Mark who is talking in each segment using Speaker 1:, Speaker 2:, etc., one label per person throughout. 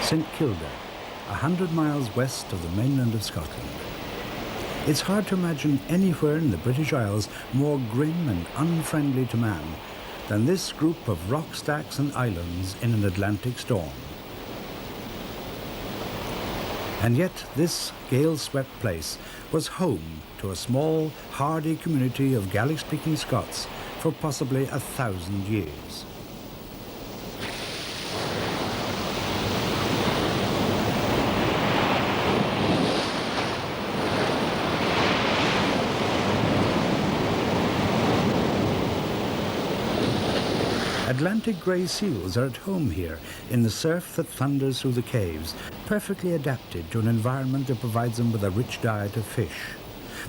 Speaker 1: St Kilda, 100 miles west of the mainland of Scotland. It's hard to imagine anywhere in the British Isles more grim and unfriendly to man than this group of rock stacks and islands in an Atlantic storm. And yet this gale-swept place was home to a small, hardy community of Gaelic-speaking Scots for possibly 1,000 years. Atlantic grey seals are at home here in the surf that thunders through the caves, perfectly adapted to an environment that provides them with a rich diet of fish.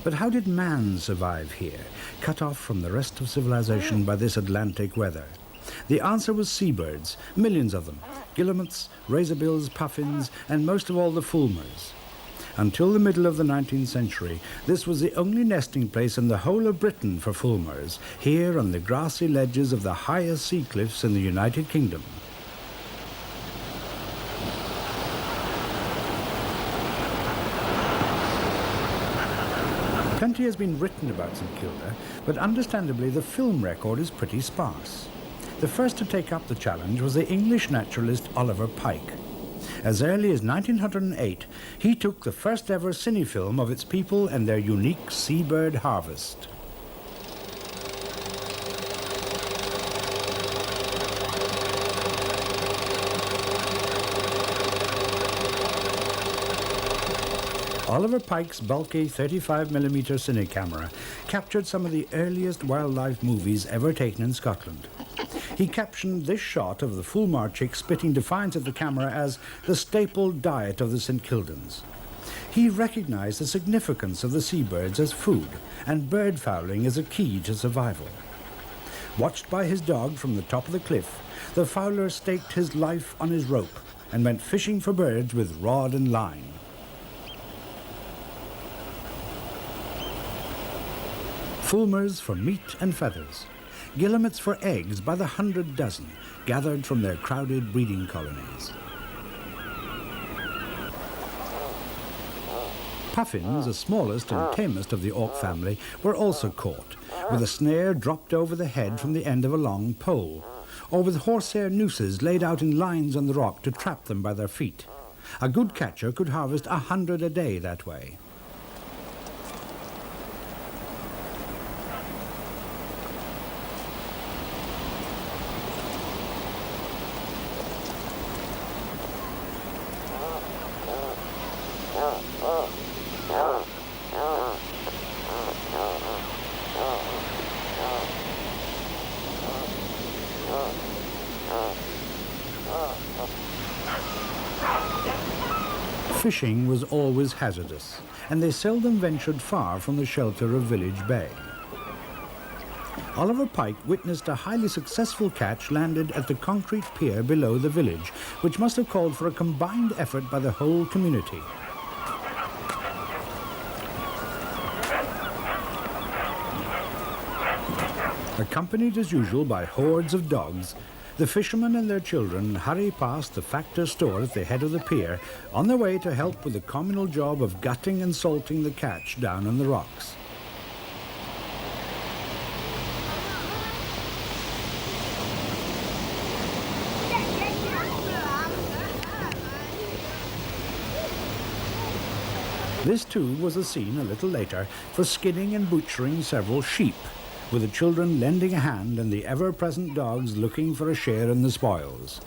Speaker 1: But how did man survive here, cut off from the rest of civilization by this Atlantic weather? The answer was seabirds, millions of them, guillemots, razorbills, puffins, and most of all the fulmars. Until the middle of the 19th century, this was the only nesting place in the whole of Britain for fulmars, here on the grassy ledges of the highest sea cliffs in the United Kingdom. Plenty has been written about St Kilda, but understandably the film record is pretty sparse. The first to take up the challenge was the English naturalist Oliver Pike. As early as 1908, he took the first ever cinefilm of its people and their unique seabird harvest. Oliver Pike's bulky 35mm cine camera captured some of the earliest wildlife movies ever taken in Scotland. He captioned this shot of the fulmar chick spitting defiance at the camera as the staple diet of the St Kildans. He recognized the significance of the seabirds as food, and bird fowling as a key to survival. Watched by his dog from the top of the cliff, the fowler staked his life on his rope and went fishing for birds with rod and line. Fulmars for meat and feathers. Guillemots for eggs by the 100 dozen, gathered from their crowded breeding colonies. Puffins, the smallest and tamest of the auk family, were also caught, with a snare dropped over the head from the end of a long pole, or with horsehair nooses laid out in lines on the rock to trap them by their feet. A good catcher could harvest 100 a day that way. Fishing was always hazardous, and they seldom ventured far from the shelter of Village Bay. Oliver Pike witnessed a highly successful catch landed at the concrete pier below the village, which must have called for a combined effort by the whole community. Accompanied as usual by hordes of dogs, the fishermen and their children hurry past the factor's store at the head of the pier on their way to help with the communal job of gutting and salting the catch down on the rocks. This too was a scene a little later for skinning and butchering several sheep, with the children lending a hand and the ever-present dogs looking for a share in the spoils.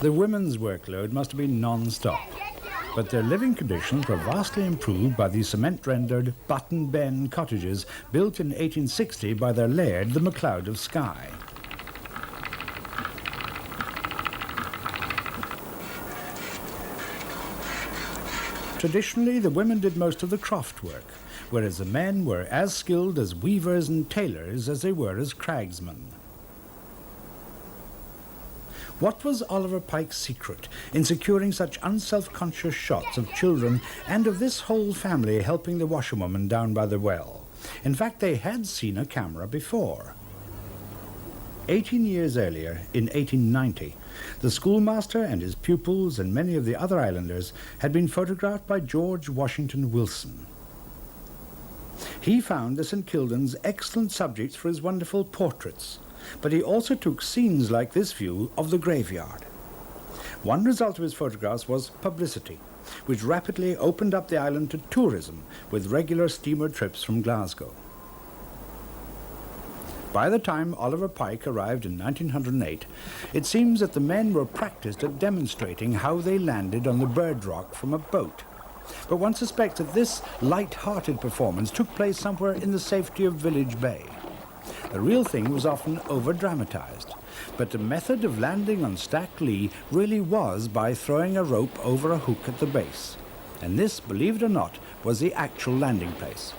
Speaker 1: The women's workload must have been non-stop, but their living conditions were vastly improved by the cement-rendered Button Ben cottages built in 1860 by their laird, the MacLeod of Skye. Traditionally, the women did most of the croft work, whereas the men were as skilled as weavers and tailors as they were as cragsmen. What was Oliver Pike's secret in securing such unself-conscious shots of children and of this whole family helping the washerwoman down by the well? In fact, they had seen a camera before. 18 years earlier, in 1890, the schoolmaster and his pupils and many of the other islanders had been photographed by George Washington Wilson. He found the St Kildans excellent subjects for his wonderful portraits, but he also took scenes like this view of the graveyard. One result of his photographs was publicity, which rapidly opened up the island to tourism with regular steamer trips from Glasgow. By the time Oliver Pike arrived in 1908, it seems that the men were practiced at demonstrating how they landed on the bird rock from a boat. But one suspects that this light-hearted performance took place somewhere in the safety of Village Bay. The real thing was often over-dramatized, but the method of landing on Stack Lee really was by throwing a rope over a hook at the base. And this, believe it or not, was the actual landing place.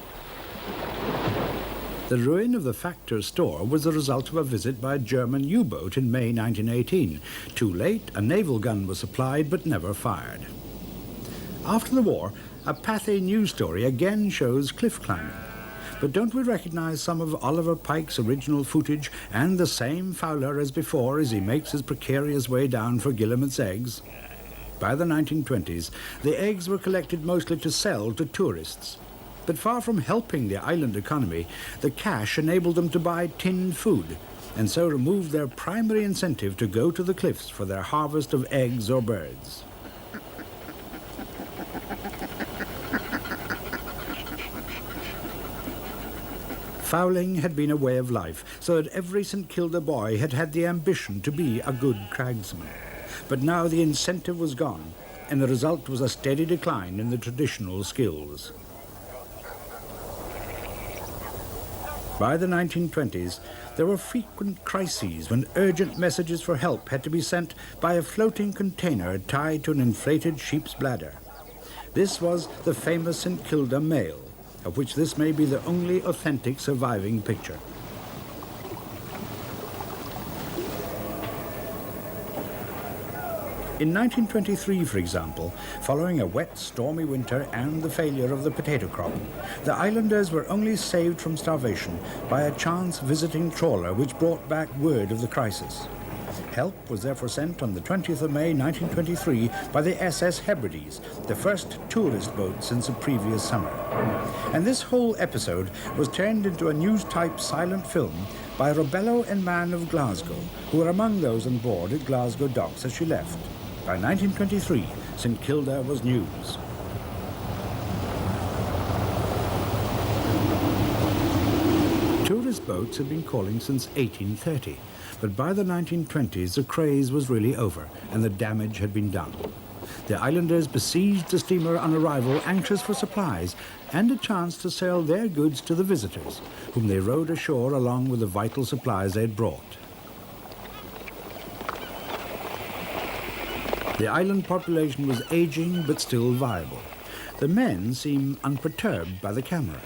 Speaker 1: The ruin of the Factor's store was the result of a visit by a German U-boat in May 1918. Too late, a naval gun was supplied but never fired. After the war, a Pathé news story again shows cliff climbing. But don't we recognize some of Oliver Pike's original footage and the same fowler as before as he makes his precarious way down for guillemit's eggs? By the 1920s, the eggs were collected mostly to sell to tourists. But far from helping the island economy, the cash enabled them to buy tinned food, and so removed their primary incentive to go to the cliffs for their harvest of eggs or birds. Fowling had been a way of life, so that every St Kilda boy had had the ambition to be a good cragsman. But now the incentive was gone, and the result was a steady decline in the traditional skills. By the 1920s, there were frequent crises when urgent messages for help had to be sent by a floating container tied to an inflated sheep's bladder. This was the famous St Kilda Mail, of which this may be the only authentic surviving picture. In 1923, for example, following a wet, stormy winter and the failure of the potato crop, the islanders were only saved from starvation by a chance visiting trawler which brought back word of the crisis. Help was therefore sent on the 20th of May 1923 by the SS Hebrides, the first tourist boat since the previous summer. And this whole episode was turned into a news-type silent film by Robello and Mann of Glasgow, who were among those on board at Glasgow docks as she left. By 1923, St Kilda was news. Tourist boats had been calling since 1830, but by the 1920s the craze was really over and the damage had been done. The islanders besieged the steamer on arrival, anxious for supplies and a chance to sell their goods to the visitors, whom they rowed ashore along with the vital supplies they had brought. The island population was aging but still viable. The men seem unperturbed by the camera.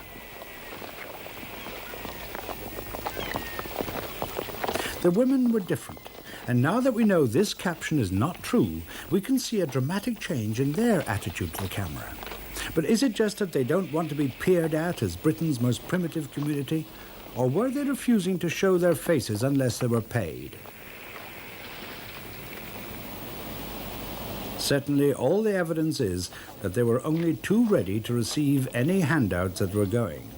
Speaker 1: The women were different, and now that we know this caption is not true, we can see a dramatic change in their attitude to the camera. But is it just that they don't want to be peered at as Britain's most primitive community, or were they refusing to show their faces unless they were paid? Certainly, all the evidence is that they were only too ready to receive any handouts that were going.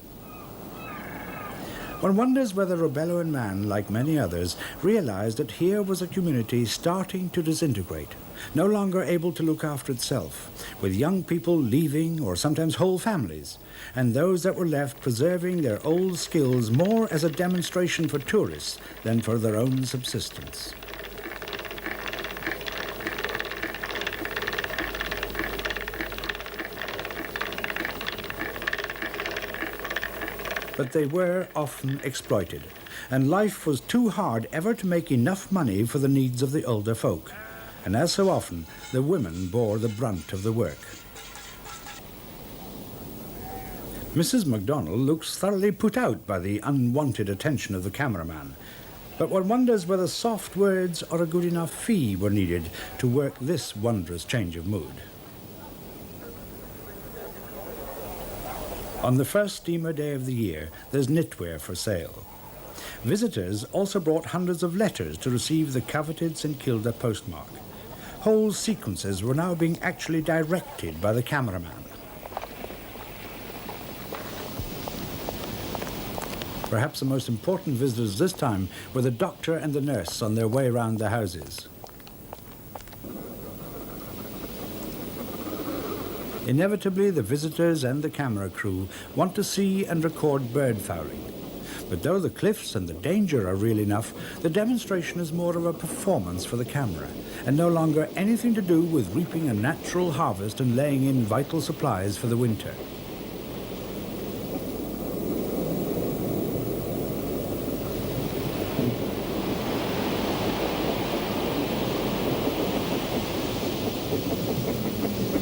Speaker 1: One wonders whether Robello and Mann, like many others, realized that here was a community starting to disintegrate, no longer able to look after itself, with young people leaving or sometimes whole families, and those that were left preserving their old skills more as a demonstration for tourists than for their own subsistence. But they were often exploited, and life was too hard ever to make enough money for the needs of the older folk, and as so often, the women bore the brunt of the work. Mrs. MacDonald looks thoroughly put out by the unwanted attention of the cameraman, but one wonders whether soft words or a good enough fee were needed to work this wondrous change of mood. On the first steamer day of the year, there's knitwear for sale. Visitors also brought hundreds of letters to receive the coveted St Kilda postmark. Whole sequences were now being actually directed by the cameraman. Perhaps the most important visitors this time were the doctor and the nurse on their way around the houses. Inevitably, the visitors and the camera crew want to see and record bird fowling. But though the cliffs and the danger are real enough, the demonstration is more of a performance for the camera, and no longer anything to do with reaping a natural harvest and laying in vital supplies for the winter.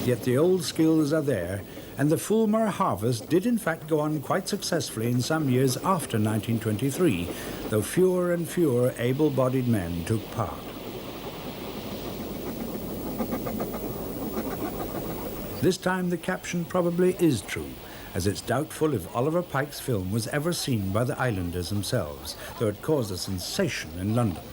Speaker 1: Yet the old skills are there, and the fulmar harvest did in fact go on quite successfully in some years after 1923, though fewer and fewer able-bodied men took part. This time the caption probably is true, as it's doubtful if Oliver Pike's film was ever seen by the islanders themselves, though it caused a sensation in London.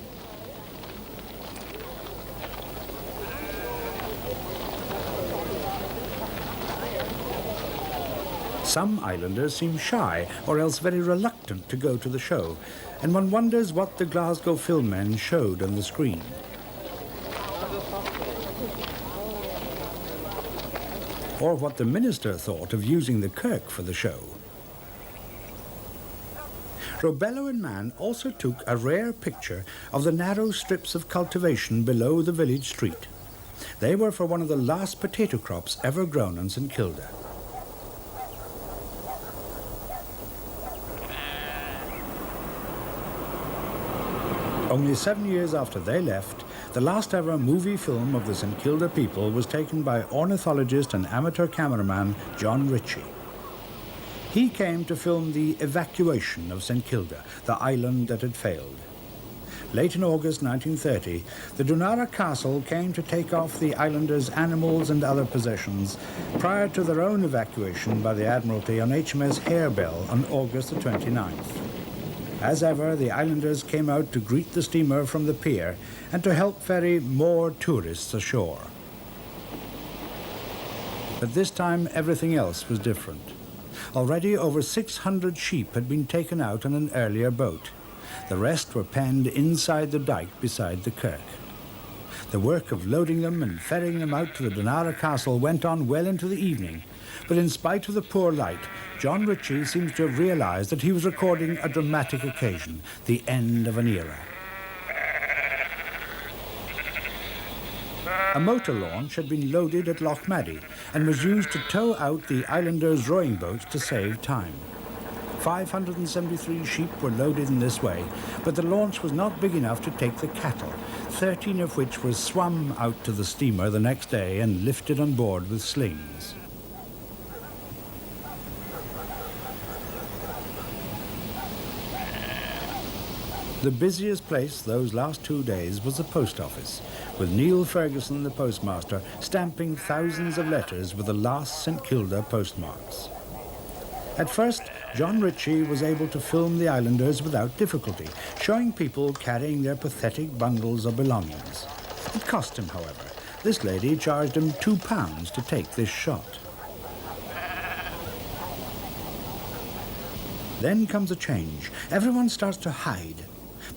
Speaker 1: Some islanders seem shy or else very reluctant to go to the show, and one wonders what the Glasgow film men showed on the screen. Or what the minister thought of using the kirk for the show. Robello and Mann also took a rare picture of the narrow strips of cultivation below the village street. They were for one of the last potato crops ever grown in St Kilda. Only 7 years after they left, the last ever movie film of the St Kilda people was taken by ornithologist and amateur cameraman John Ritchie. He came to film the evacuation of St Kilda, the island that had failed. Late in August 1930, the Dunara Castle came to take off the islanders' animals and other possessions prior to their own evacuation by the Admiralty on HMS Harebell on August the 29th. As ever, the islanders came out to greet the steamer from the pier and to help ferry more tourists ashore. But this time, everything else was different. Already over 600 sheep had been taken out on an earlier boat. The rest were penned inside the dike beside the kirk. The work of loading them and ferrying them out to the Dunara Castle went on well into the evening, but in spite of the poor light, John Ritchie seems to have realized that he was recording a dramatic occasion, the end of an era. A motor launch had been loaded at Lochmaddy and was used to tow out the islanders' rowing boats to save time. 573 sheep were loaded in this way, but the launch was not big enough to take the cattle, 13 of which were swum out to the steamer the next day and lifted on board with slings. The busiest place those last 2 days was the post office, with Neil Ferguson, the postmaster, stamping thousands of letters with the last St Kilda postmarks. At first, John Ritchie was able to film the islanders without difficulty, showing people carrying their pathetic bundles of belongings. It cost him, however. This lady charged him £2 to take this shot. Then comes a change. Everyone starts to hide.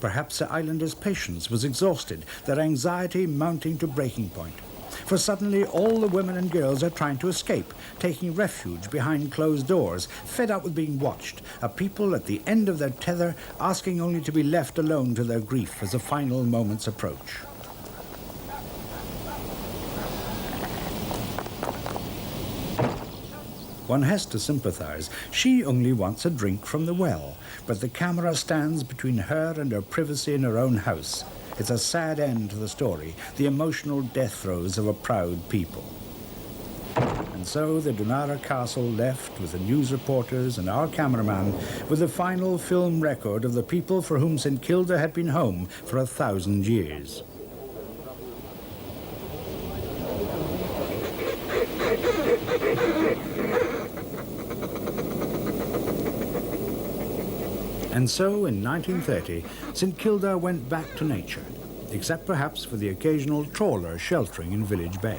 Speaker 1: Perhaps the islanders' patience was exhausted, their anxiety mounting to breaking point. For suddenly all the women and girls are trying to escape, taking refuge behind closed doors, fed up with being watched, a people at the end of their tether asking only to be left alone to their grief as the final moments approach. One has to sympathize. She only wants a drink from the well, but the camera stands between her and her privacy in her own house. It's a sad end to the story, the emotional death throes of a proud people. And so the Dunara Castle left with the news reporters and our cameraman with the final film record of the people for whom St Kilda had been home for 1,000 years. And so, in 1930, St Kilda went back to nature, except perhaps for the occasional trawler sheltering in Village Bay.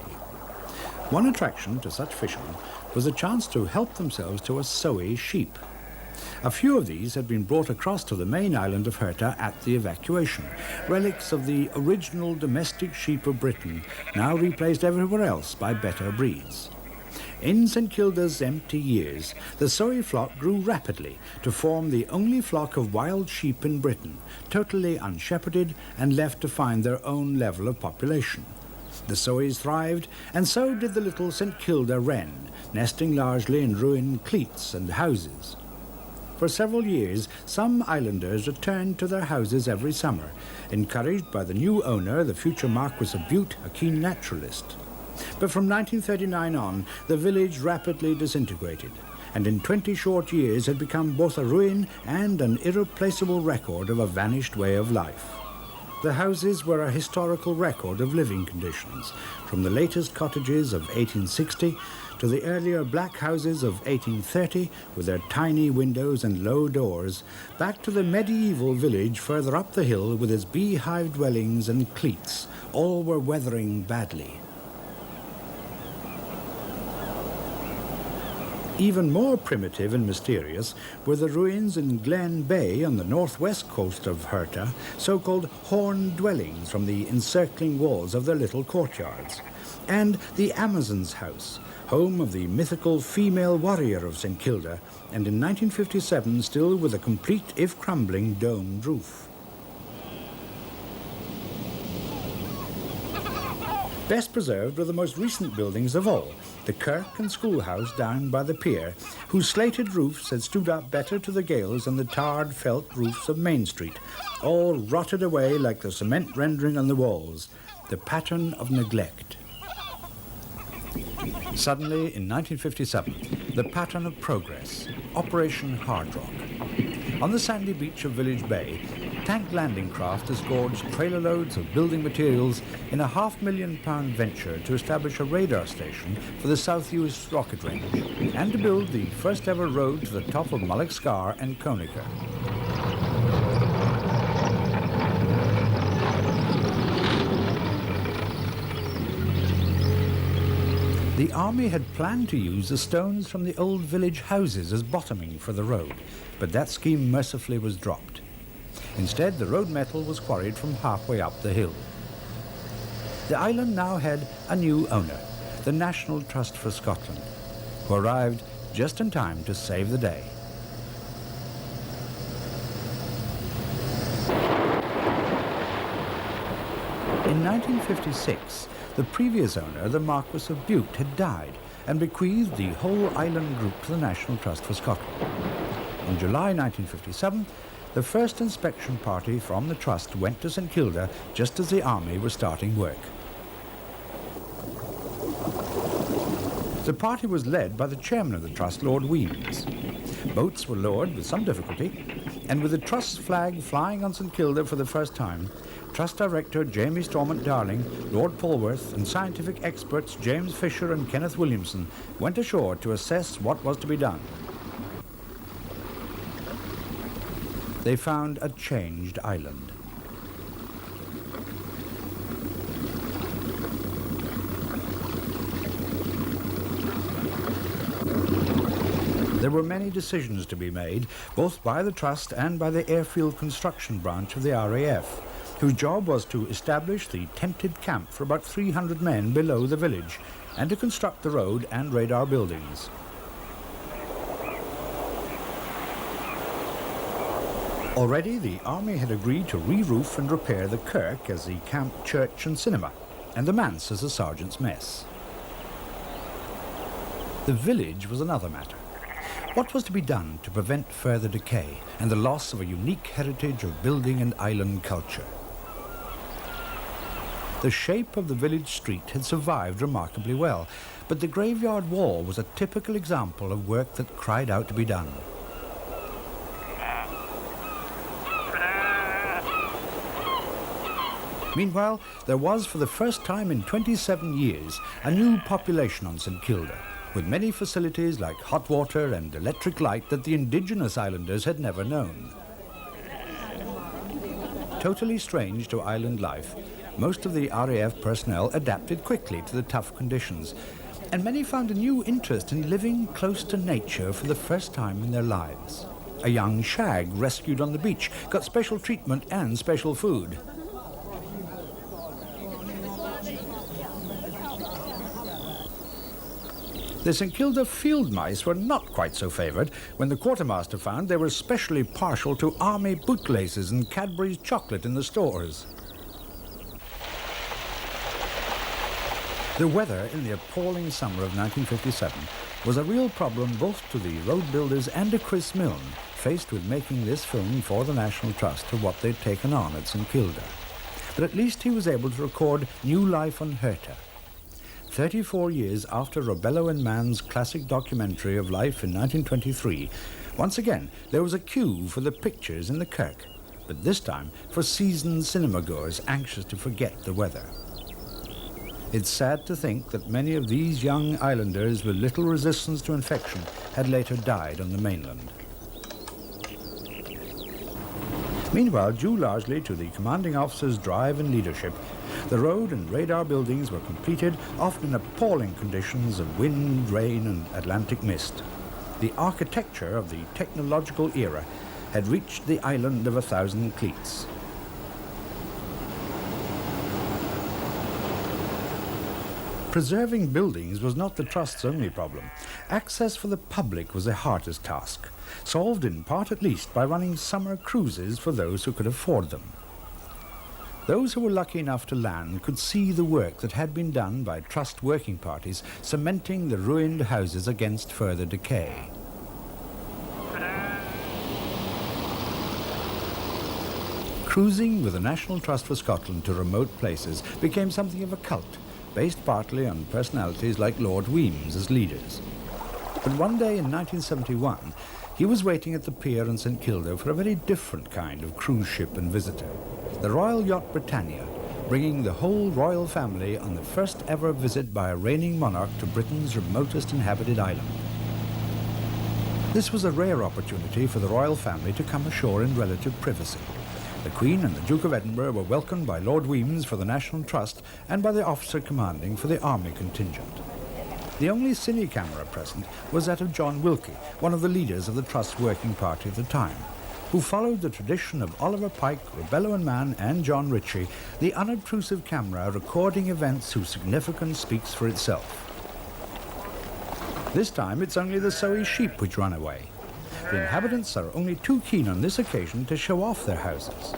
Speaker 1: One attraction to such fishermen was the chance to help themselves to a Soay sheep. A few of these had been brought across to the main island of Herta at the evacuation, relics of the original domestic sheep of Britain, now replaced everywhere else by better breeds. In St Kilda's empty years, the Soay flock grew rapidly to form the only flock of wild sheep in Britain, totally unshepherded and left to find their own level of population. The Soays thrived, and so did the little St Kilda wren, nesting largely in ruined cleats and houses. For several years, some islanders returned to their houses every summer, encouraged by the new owner, the future Marquis of Bute, a keen naturalist. But from 1939 on, the village rapidly disintegrated, and in 20 short years had become both a ruin and an irreplaceable record of a vanished way of life. The houses were a historical record of living conditions, from the latest cottages of 1860 to the earlier black houses of 1830 with their tiny windows and low doors, back to the medieval village further up the hill with its beehive dwellings and cleats. All were weathering badly. Even more primitive and mysterious were the ruins in Glen Bay on the northwest coast of Herta, so-called horn dwellings from the encircling walls of their little courtyards, and the Amazon's house, home of the mythical female warrior of St Kilda, and in 1957 still with a complete, if crumbling, domed roof. Best preserved were the most recent buildings of all, the kirk and schoolhouse down by the pier, whose slated roofs had stood up better to the gales than the tarred felt roofs of Main Street, all rotted away like the cement rendering on the walls, the pattern of neglect. Suddenly, in 1957, the pattern of progress, Operation Hard Rock. On the sandy beach of Village Bay, tank landing craft disgorged trailer loads of building materials in a £500,000 venture to establish a radar station for the South Uist rocket range and to build the first ever road to the top of Mullock Scar and Conica. The army had planned to use the stones from the old village houses as bottoming for the road, but that scheme mercifully was dropped. Instead, the road metal was quarried from halfway up the hill. The island now had a new owner, the National Trust for Scotland, who arrived just in time to save the day. In 1956, the previous owner, the Marquis of Bute, had died and bequeathed the whole island group to the National Trust for Scotland. In July 1957, the first inspection party from the Trust went to St Kilda just as the army was starting work. The party was led by the chairman of the Trust, Lord Weems. Boats were lowered with some difficulty, and with the Trust's flag flying on St Kilda for the first time, Trust Director Jamie Stormont-Darling, Lord Polwarth, and scientific experts James Fisher and Kenneth Williamson went ashore to assess what was to be done. They found a changed island. There were many decisions to be made, both by the Trust and by the Airfield Construction Branch of the RAF, whose job was to establish the tented camp for about 300 men below the village and to construct the road and radar buildings. Already the army had agreed to re-roof and repair the kirk as the camp church and cinema, and the manse as a sergeant's mess. The village was another matter. What was to be done to prevent further decay and the loss of a unique heritage of building and island culture? The shape of the village street had survived remarkably well, but the graveyard wall was a typical example of work that cried out to be done. Meanwhile, there was, for the first time in 27 years, a new population on St Kilda, with many facilities like hot water and electric light that the indigenous islanders had never known. Totally strange to island life, most of the RAF personnel adapted quickly to the tough conditions, and many found a new interest in living close to nature for the first time in their lives. A young shag rescued on the beach got special treatment and special food. The St Kilda field mice were not quite so favoured when the quartermaster found they were especially partial to army bootlaces and Cadbury's chocolate in the stores. The weather in the appalling summer of 1957 was a real problem both to the road builders and to Chris Mylne, faced with making this film for the National Trust of what they'd taken on at St Kilda. But at least he was able to record new life on Herta. 34 years after Robello and Mann's classic documentary of life in 1923, once again there was a queue for the pictures in the kirk, but this time for seasoned cinema-goers anxious to forget the weather. It's sad to think that many of these young islanders with little resistance to infection had later died on the mainland. Meanwhile, due largely to the commanding officer's drive and leadership, the road and radar buildings were completed, often in appalling conditions of wind, rain and Atlantic mist. The architecture of the technological era had reached the island of 1,000 cleats. Preserving buildings was not the Trust's only problem. Access for the public was the hardest task, solved in part at least by running summer cruises for those who could afford them. Those who were lucky enough to land could see the work that had been done by Trust working parties, cementing the ruined houses against further decay. Cruising with the National Trust for Scotland to remote places became something of a cult, based partly on personalities like Lord Wemyss as leaders. But one day in 1971, he was waiting at the pier in St Kilda for a very different kind of cruise ship and visitor, the Royal Yacht Britannia, bringing the whole royal family on the first ever visit by a reigning monarch to Britain's remotest inhabited island. This was a rare opportunity for the royal family to come ashore in relative privacy. The Queen and the Duke of Edinburgh were welcomed by Lord Wemyss for the National Trust and by the officer commanding for the army contingent. The only cine camera present was that of John Wilkie, one of the leaders of the Trust's working party at the time, who followed the tradition of Oliver Pike, Robello and Mann and John Ritchie, the unobtrusive camera recording events whose significance speaks for itself. This time it's only the Soay sheep which run away. The inhabitants are only too keen on this occasion to show off their houses.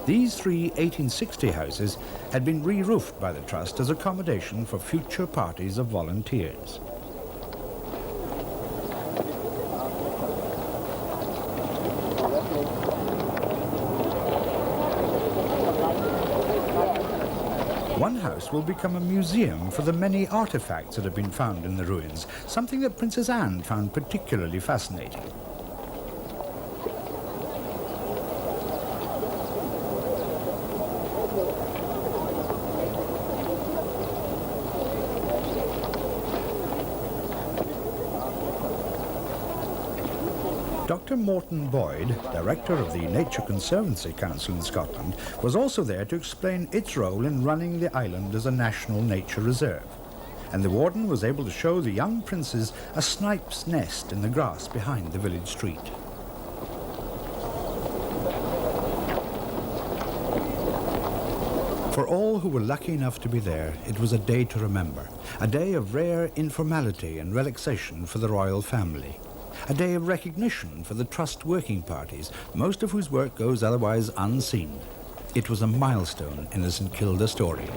Speaker 1: These three 1860 houses had been re-roofed by the Trust as accommodation for future parties of volunteers. One house will become a museum for the many artifacts that have been found in the ruins, something that Princess Anne found particularly fascinating. Dr. Morton Boyd, director of the Nature Conservancy Council in Scotland, was also there to explain its role in running the island as a national nature reserve. And the warden was able to show the young princes a snipe's nest in the grass behind the village street. For all who were lucky enough to be there, it was a day to remember, a day of rare informality and relaxation for the royal family. A day of recognition for the Trust working parties, most of whose work goes otherwise unseen. It was a milestone in the St Kilda story.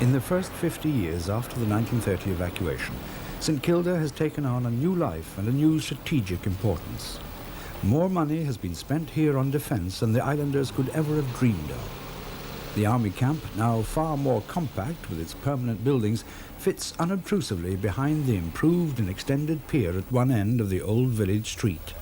Speaker 1: In the first 50 years after the 1930 evacuation, St Kilda has taken on a new life and a new strategic importance. More money has been spent here on defence than the islanders could ever have dreamed of. The army camp, now far more compact with its permanent buildings, fits unobtrusively behind the improved and extended pier at one end of the old village street.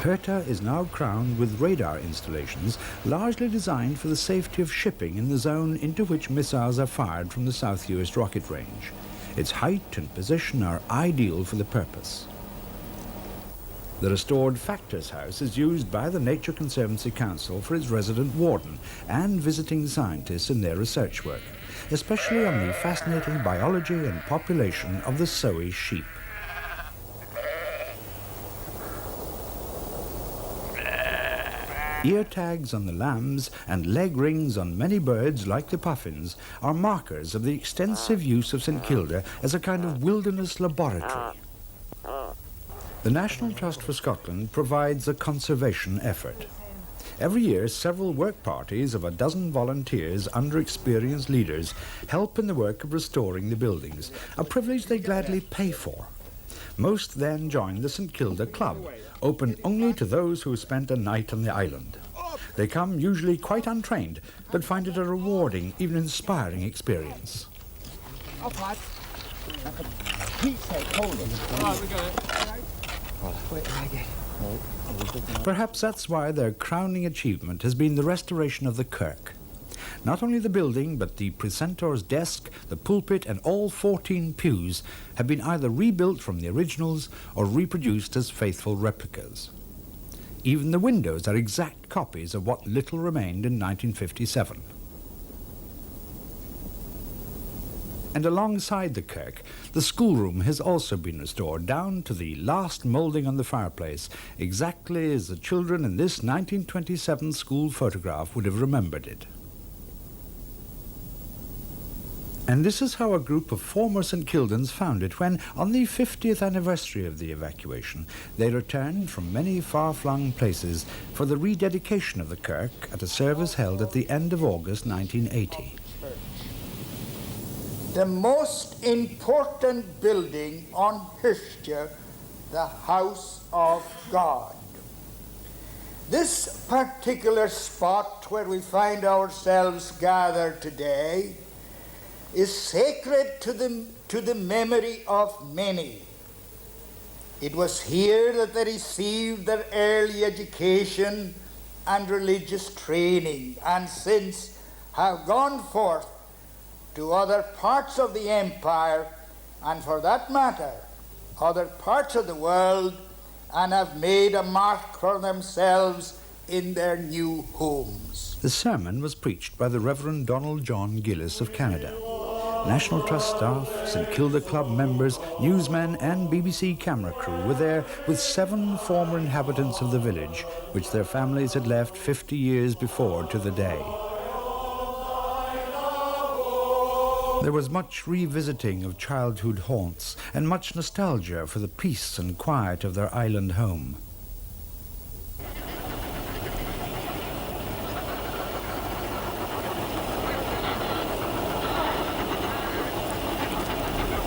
Speaker 1: Herta is now crowned with radar installations largely designed for the safety of shipping in the zone into which missiles are fired from the South Uist rocket range. Its height and position are ideal for the purpose. The restored Factor's House is used by the Nature Conservancy Council for its resident warden and visiting scientists in their research work, especially on the fascinating biology and population of the Soay sheep. Ear tags on the lambs and leg rings on many birds like the puffins are markers of the extensive use of St Kilda as a kind of wilderness laboratory. The National Trust for Scotland provides a conservation effort. Every year, several work parties of a dozen volunteers under experienced leaders help in the work of restoring the buildings, a privilege they gladly pay for. Most then join the St Kilda Club, open only to those who have spent a night on the island. They come usually quite untrained, but find it a rewarding, even inspiring experience. Perhaps that's why their crowning achievement has been the restoration of the kirk. Not only the building, but the precentor's desk, the pulpit, and all 14 pews have been either rebuilt from the originals or reproduced as faithful replicas. Even the windows are exact copies of what little remained in 1957. And alongside the kirk, the schoolroom has also been restored down to the last moulding on the fireplace, exactly as the children in this 1927 school photograph would have remembered it. And this is how a group of former St Kildans found it when, on the 50th anniversary of the evacuation, they returned from many far-flung places for the rededication of the kirk at a service held at the end of August 1980.
Speaker 2: The most important building on Hirscher, the House of God. This particular spot where we find ourselves gathered today is sacred to the memory of many. It was here that they received their early education and religious training, and since have gone forth to other parts of the empire, and for that matter, other parts of the world, and have made a mark for themselves in their new homes.
Speaker 1: The sermon was preached by the Reverend Donald John Gillis of Canada. National Trust staff, St Kilda Club members, newsmen and BBC camera crew were there with 7 former inhabitants of the village, which their families had left 50 years before to the day. There was much revisiting of childhood haunts and much nostalgia for the peace and quiet of their island home.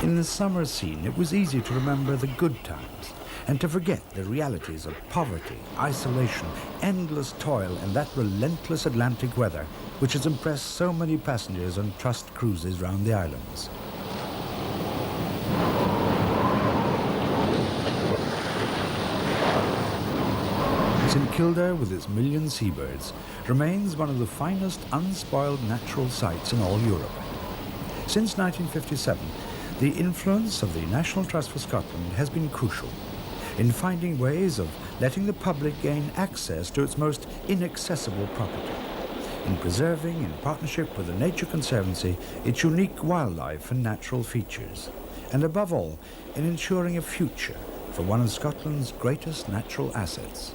Speaker 1: In the summer scene, it was easy to remember the good times and to forget the realities of poverty, isolation, endless toil, and that relentless Atlantic weather which has impressed so many passengers on trust cruises round the islands. St Kilda, with its million seabirds, remains one of the finest unspoiled natural sites in all Europe. Since 1957, the influence of the National Trust for Scotland has been crucial in finding ways of letting the public gain access to its most inaccessible property, in preserving, in partnership with the Nature Conservancy, its unique wildlife and natural features, and above all, in ensuring a future for one of Scotland's greatest natural assets.